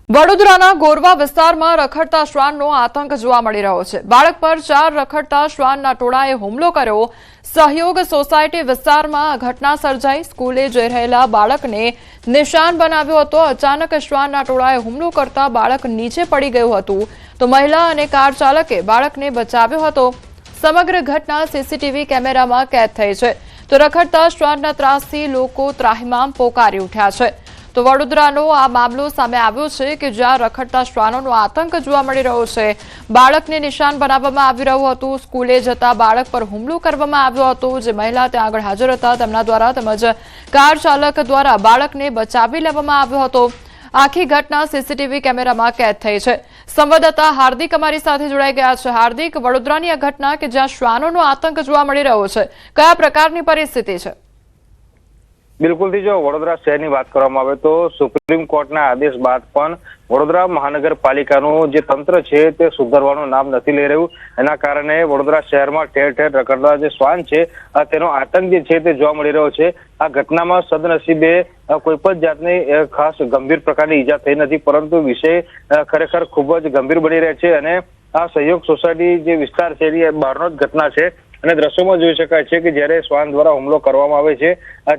વડોદરાના ગોરવા વિસ્તારમાં રખડતા શ્વાનનો આતંક જોવા મળી રહ્યો છે। બાળક પર 4 રખડતા શ્વાનના ટોળાએ હુમલો કર્યો। સહયોગ સોસાયટી વિસ્તારમાં ઘટના સર્જાઈ। સ્કૂલે જઈ રહેલા બાળકને નિશાન બનાવ્યો હતો। અચાનક શ્વાનના ટોળાએ હુમલો કરતા બાળક નીચે પડી ગયું હતું તો મહિલા અને કાર ચાલકે બાળકને બચાવ્યો હતો। સમગ્ર ઘટના સીસીટીવી કેમેરામાં કેદ થઈ છે તો રખડતા શ્વાનના ત્રાસથી લોકો ત્રાહિમામ પોકારી ઉઠ્યા છે। તો વડોદરાનો આ મામલો સામે આવ્યો છે કે જ્યાં રખડતા શ્વાનોનો આતંક જોવા મળી રહ્યો છે। બાળકને નિશાન બનાવવામાં આવી રહ્યું હતું। સ્કૂલે જતા બાળક પર હુમલો કરવામાં આવ્યો હતો। જે મહિલા ત્યાં આગળ હાજર હતા તેમના દ્વારા તેમજ કાર ચાલક દ્વારા બાળકને બચાવી લેવામાં આવ્યો હતો। આખી ઘટના સીસીટીવી કેમેરામાં કેદ થઈ છે। સંવાદદાતા હાર્દિક અમારી સાથે જોડાઈ ગયા છે। હાર્દિક, વડોદરાની આ ઘટના કે જ્યાં શ્વાનોનો આતંક જોવા મળી રહ્યો છે, કયા પ્રકારની પરિસ્થિતિ છે? બિલકુલથી જો વડોદરા શહેરની વાત કરવામાં આવે તો સુપ્રીમ કોર્ટના આદેશ બાદ પણ વડોદરા મહાનગરપાલિકાનું જે તંત્ર છે તે સુધરવાનું નામ નથી લઈ રહ્યું। એના કારણે વડોદરા શહેરમાં ઠેર ઠેર રખડતા જે શ્વાન છે તેનો આતંક જે છે તે જોવા મળી રહ્યો છે। આ ઘટનામાં સદનસીબે કોઈ પણ જાતની ખાસ ગંભીર પ્રકારની ઈજા થઈ નથી, પરંતુ વિષય ખરેખર ખૂબ જ ગંભીર બની રહે છે। અને આ સહયોગ સોસાયટી જે વિસ્તાર છે એ બહારનો જ ઘટના છે અને દ્રશ્યોમાં જોઈ શકાય છે કે જ્યારે શ્વાન દ્વારા હુમલો કરવામાં આવે છે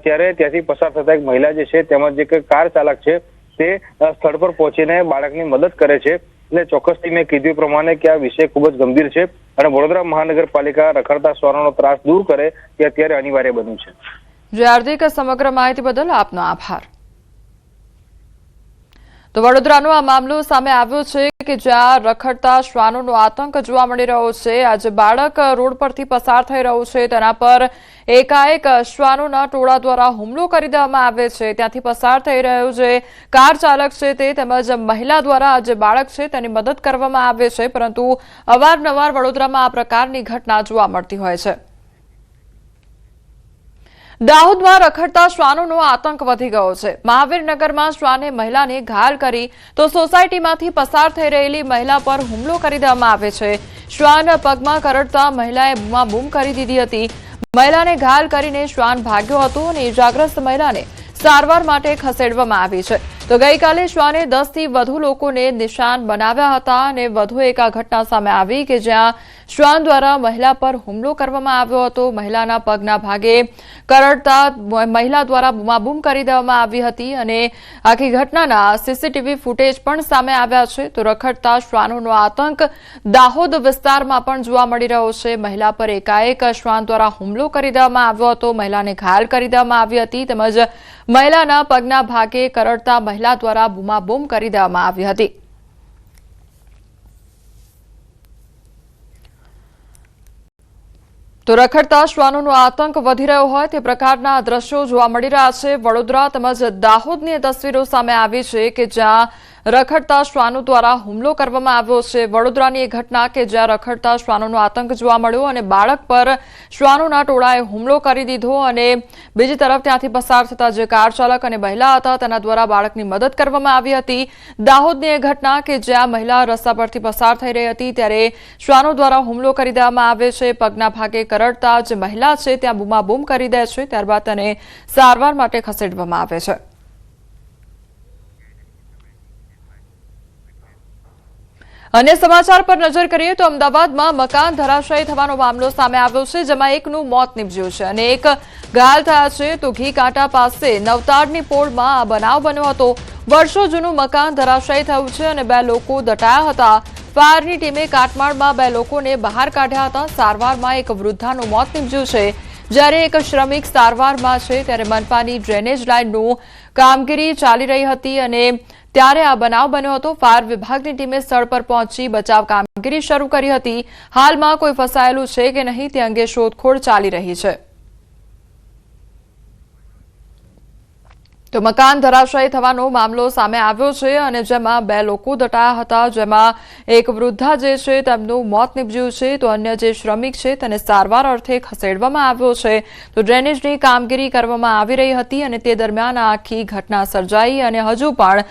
ત્યારે ત્યાંથી પસાર થતા એક મહિલા જે છે તેમજ એક કાર ચાલક છે તે સ્થળ પર પહોંચીને બાળકની મદદ કરે છે। એટલે ચોક્કસથી મેં કીધું પ્રમાણે કે આ વિષય ખૂબ જ ગંભીર છે અને વડોદરા મહાનગરપાલિકા રખડતા શ્વાનોનો ત્રાસ દૂર કરે તે અત્યારે અનિવાર્ય બન્યું છે। જે હાર્દિક, સમગ્ર માહિતી બદલ આપનો આભાર। તો વડોદરાનો આ મામલો સામે આવ્યો છે કે જ્યાં રખડતા શ્વાનોનો આતંક જોવા મળી રહ્યો છે। આજે બાળક રોડ પરથી પસાર થઈ રહ્યું છે, તેના પર એકાએક શ્વાનોના ટોળા દ્વારા હુમલો કરી દેવામાં આવે છે। ત્યાંથી પસાર થઈ રહ્યો જે કાર ચાલક છે તે તેમજ મહિલા દ્વારા જે બાળક છે તેની મદદ કરવામાં આવે છે, પરંતુ અવારનવાર વડોદરામાં આ પ્રકારની ઘટના જોવા મળતી હોય છે। દાહોદમાં રખડતા શ્વાનોનો આતંક વધી ગયો છે। મહાવીરનગરમાં શ્વાને મહિલાને ઘાયલ કરી તો સોસાયટીમાંથી પસાર થઈ રહેલી મહિલા પર હુમલો કરી દેવામાં આવે છે। શ્વાન પગમાં કરડતા મહિલાએ બૂમાબૂમ કરી દીધી હતી। મહિલાને ઘાયલ કરીને શ્વાન ભાગ્યો હતો અને ઇજાગ્રસ્ત મહિલાને સારવાર માટે ખસેડવામાં આવી છે। તો ગઈકાલે શ્વાને 10 થી વધુ લોકોને નિશાન બનાવ્યા હતા અને વધુ એક આ ઘટના સામે આવી કે જ્યાં શ્વાન દ્વારા મહિલા પર હુમલો કરવામાં આવ્યો હતો। મહિલાના પગના ભાગે કરડતા મહિલા દ્વારા બૂમાબૂમ કરી દેવામાં આવી હતી અને આખી ઘટનાના સીસીટીવી ફૂટેજ પણ સામે આવ્યા છે। તો રખડતા શ્વાનોનો આતંક દાહોદ વિસ્તારમાં પણ જોવા મળી રહ્યો છે। મહિલા પર એકાએક શ્વાન દ્વારા હુમલો કરી દેવામાં આવ્યો હતો। મહિલાને ઘાયલ કરી દેવામાં આવી હતી તેમજ મહિલાના પગના ભાગે કરડતા મહિલા દ્વારા બૂમાબૂમ કરી દેવામાં આવી હતી। તો રખડતા શ્વાનોનો આતંક વધી રહ્યો હોય તે પ્રકારના દ્રશ્યો જોવા મળી રહ્યા છે। વડોદરા તેમજ દાહોદની તસવીરો સામે આવી છે કે જ્યાં રખડતા શ્વાનો દ્વારા હુમલો કરવામાં આવ્યો છે। વડોદરાની એ ઘટના કે જ્યાં રખડતા શ્વાનોનો આતંક જોવા મળ્યો અને બાળક પર શ્વાનોના ટોળાએ હુમલો કરી દીધો અને બીજી તરફ ત્યાંથી પસાર થતા જે કાર ચાલક અને મહિલા હતા તેના દ્વારા બાળકની મદદ કરવામાં આવી હતી। દાહોદની એ ઘટના કે જ્યાં મહિલા રસ્તા પરથી પસાર થઈ રહી હતી ત્યારે શ્વાનો દ્વારા હુમલો કરી દેવામાં આવે છે। પગના ભાગે કરડતા જે મહિલા છે ત્યાં બૂમાબૂમ કરી દે છે, ત્યારબાદ તેને સારવાર માટે ખસેડવામાં આવે છે। અન્ય સમાચાર પર નજર કરીએ તો અમદાવાદમાં મકાન ધરાશાયી થવાનો મામલો સામે આવ્યો છે, જેમાં એકનું મોત નીપજ્યું છે અને એક ઘાયલ થયા છે। તો ઘી કાંટા પાસે નવતાડની પોળમાં આ બનાવ બન્યો હતો। વર્ષો જૂનું મકાન ધરાશાયી થયું છે અને 2 લોકો દટાયા હતા। ફાયરની ટીમે કાટમાળમાં 2 લોકોને બહાર કાઢ્યા હતા। સારવારમાં એક વૃદ્ધાનું મોત નીપજ્યું છે, જ્યારે એક શ્રમિક સારવારમાં છે। ત્યારે મનપાની ડ્રેનેજ લાઇનનું કામગીરી ચાલી રહી હતી અને ત્યારે આ બનાવ બન્યો હતો। ફાયર વિભાગની ટીમે સ્થળ પર પહોંચી બચાવ કામગીરી શરૂ કરી હતી। હાલમાં કોઈ ફસાયેલું છે કે નહીં તે અંગે શોધખોળ ચાલી રહી છે। તો મકાન ધરાશાયી થવાનો મામલો સામે આવ્યો છે અને જેમાં 2 લોકો દટાયા હતા, જેમાં એક વૃદ્ધા જે છે તેમનું મોત નીપજ્યું છે તો અન્ય જે શ્રમિક છે તેને સારવાર અર્થે ખસેડવામાં આવ્યો છે। તો ડ્રેનેજની કામગીરી કરવામાં આવી રહી હતી અને તે દરમિયાન આખી ઘટના સર્જાઈ અને હજુ પણ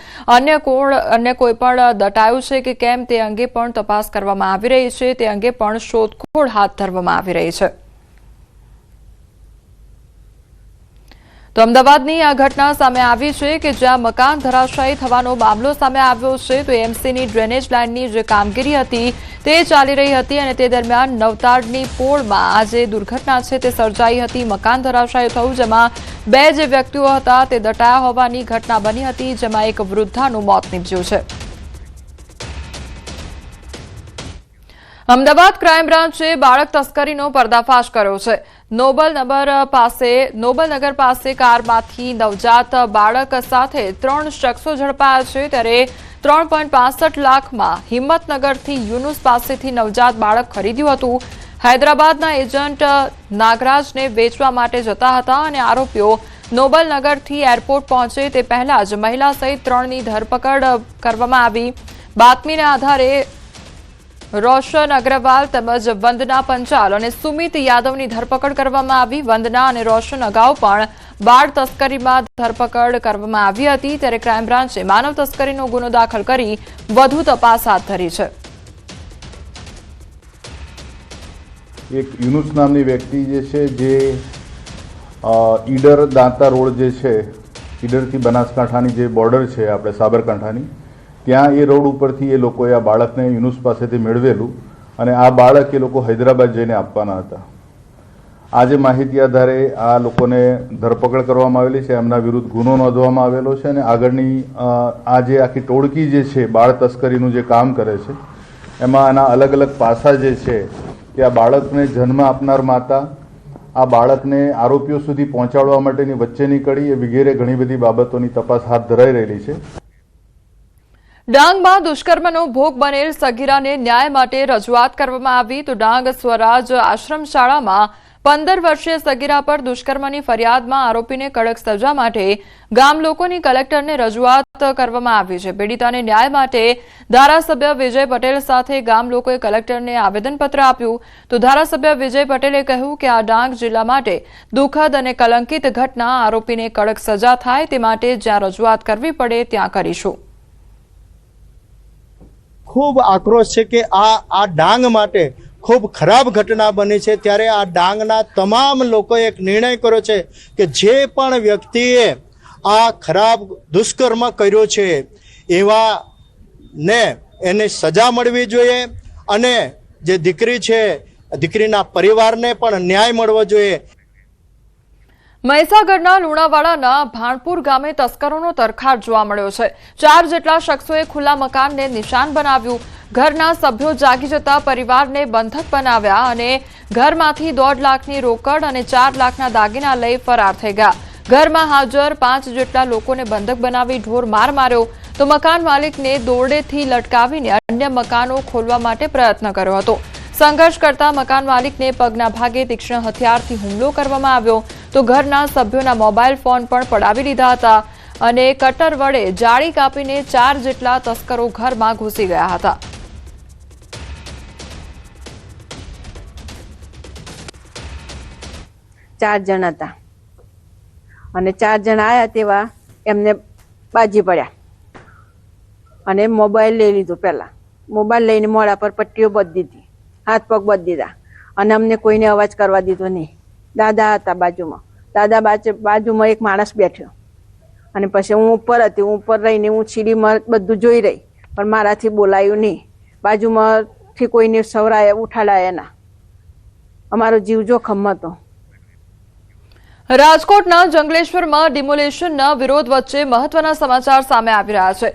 અન્ય કોઈ પણ દટાયું છે કે કેમ તે અંગે પણ તપાસ કરવામાં આવી રહી છે। તે અંગે પણ શોધખોળ હાથ ધરવામાં આવી રહી છે। તો અમદાવાદની આ ઘટના સામે આવી છે કે જ્યાં મકાન ધરાશાયી થવાનો મામલો સામે આવ્યો છે તો એમસીની ડ્રેનેજ લાઇનની જે કામગીરી હતી તે ચાલી રહી હતી અને તે દરમિયાન નવતાડની પોળમાં આ જે દુર્ઘટના છે તે સર્જાઈ હતી. મકાન ધરાશાયી થયું, જેમાં 2 જે વ્યક્તિઓ હતા તે દટાયા હોવાની ઘટના બની હતી, જેમાં એક વૃદ્ધાનું મોત નીપજ્યું છે. અમદાવાદ ક્રાઇમ બ્રાન્ચે બાળક તસ્કરીનો પર્દાફાશ કર્યો છે. નોબલનગર પાસે કારમાંથી નવજાત બાળક સાથે 3 શખ્સો ઝડપાયા છે. ત્યારે 3.65 લાખમાં હિંમતનગરથી યુનુસ પાસેથી નવજાત બાળક ખરીદ્યું હતું. હૈદરાબાદના એજન્ટ નાગરાજને વેચવા માટે જતા હતા અને આરોપીઓ નોબલનગરથી એરપોર્ટ પહોંચે તે પહેલા જ મહિલા સહિત 3ની ધરપકડ કરવામાં આવી. બાતમીના આધારે રોશન અગ્રવાલ તેમજ વંદના પંચાલ અને સુમિત યાદવની ધરપકડ કરવામાં આવી. વંદના અને રોશન અગાઉ પણ બાળ તસ્કરીમાં ધરપકડ કરવામાં આવી હતી. ત્યારે ક્રાઇમ બ્રાન્ચે માનવ તસ્કરીનો ગુનો દાખલ કરી વધુ તપાસ હાથ ધરી છે. એક યુનુસ નામની વ્યક્તિ જે છે જે ઈડર દાંતા રોડ જે છે, ઈડરથી બનાસકાંઠાની જે બોર્ડર છે આપણે સાબરકાંઠાની, ત્યાં એ રોડ ઉપરથી એ લોકોએ આ બાળકને યુનુસ પાસેથી મેળવેલું અને આ બાળક એ લોકો હૈદરાબાદ જઈને આપવાના હતા. આજે માહિતી આધારે આ લોકોને ધરપકડ કરવામાં આવેલી છે, એમના વિરુદ્ધ ગુનો નોંધવામાં આવેલો છે અને આગળની આ જે આખી ટોળકી જે છે બાળ તસ્કરીનું જે કામ કરે છે એમાં આના અલગ અલગ પાસા જે છે કે આ બાળકને જન્મ આપનાર માતા, આ બાળકને આરોપીઓ સુધી પહોંચાડવા માટેની વચ્ચેની કડી, એ વગેરે ઘણી બધી બાબતોની તપાસ હાથ ધરાઈ રહેલી છે. ડાંગમાં દુષ્કર્મનો ભોગ બનેલ સગીરાને ન્યાય માટે રજૂઆત કરવામાં આવી. તો ડાંગ સ્વરાજ આશ્રમ શાળામાં 15 વર્ષીય સગીરા પર દુષ્કર્મની ફરિયાદમાં આરોપીને કડક સજા માટે ગામ લોકોની કલેક્ટરને રજૂઆત કરવામાં આવી છે. પીડિતાને ન્યાય માટે ધારાસભ્ય વિજય પટેલ સાથે ગામ લોકોએ કલેક્ટરને આવેદનપત્ર આપ્યું. તો ધારાસભ્ય વિજય પટેલે કહ્યું કે આ ડાંગ જિલ્લા માટે દુઃખદ અને કલંકિત ઘટના, આરોપીને કડક સજા થાય તે માટે જ્યાં રજૂઆત કરવી પડે ત્યાં કરીશું. ખૂબ આક્રોશ છે કે આ ડાંગ માટે ખૂબ ખરાબ ઘટના બની છે. ત્યારે આ ડાંગના તમામ લોકોએ એક નિર્ણય કર્યો છે કે જે પણ વ્યક્તિએ આ ખરાબ દુષ્કર્મ કર્યો છે એવાને એને સજા મળવી જોઈએ અને જે દીકરી છે દીકરીના પરિવારને પણ ન્યાય મળવો જોઈએ. મહીસાગરના લુણાવાડાના ભાણપુર ગામે તસ્કરોનો તરખાટ જોવા મળ્યો છે. 4 જેટલા શખ્સોએ ખુલ્લા મકાનને નિશાન બનાવ્યું. ઘરના સભ્યો જાગી જતા પરિવારને બંધક બનાવ્યા અને ઘરમાંથી 1.5 લાખની રોકડ અને 4 લાખના દાગીના લઈ ફરાર થઈ ગયા. ઘરમાં હાજર 5 જેટલા લોકોને બંધક બનાવી ઢોર માર માર્યો. તો મકાન માલિકને દોરડેથી લટકાવીને અન્ય મકાનો ખોલવા માટે પ્રયત્ન કર્યો હતો. સંઘર્ષ કરતા મકાન માલિકને પગના ભાગે તીક્ષ્ણ હથિયારથી હુમલો કરવામાં આવ્યો. તો ઘરના સભ્યોના મોબાઈલ ફોન પણ પડાવી લીધા હતા અને કટર વડે જાળી કાપીને 4 જેટલા તસ્કરો ઘરમાં ઘૂસી ગયા હતા. ચાર જણ હતા અને 4 જણ આવ્યા તેવા એમને બાજી પડ્યા અને મોબાઈલ લઈ લીધો. પહેલા મોબાઈલ લઈને મોઢા પર પટ્ટીઓ બાંધી દીધી, હાથ પગ બાંધી દીધા અને અમને કોઈને અવાજ કરવા દીધો નહીં. દાદા હતા બાજુમાં, દાદા બાજુમાં એક માણસ બેઠ્યો અને પછી હું ઉપર હતી. હું ઉપર રહીને હું સીડીમાં બધું જોઈ રહી પણ મારાથી બોલાયું નહીં. બાજુમાંથી કોઈને સવરાયા ઉઠાડાયા ના. અમારો જીવ જોખમ હતો. રાજકોટના જંગલેશ્વરમાં ડિમોલેશનના વિરોધ વચ્ચે મહત્વના સમાચાર સામે આવી રહ્યા છે.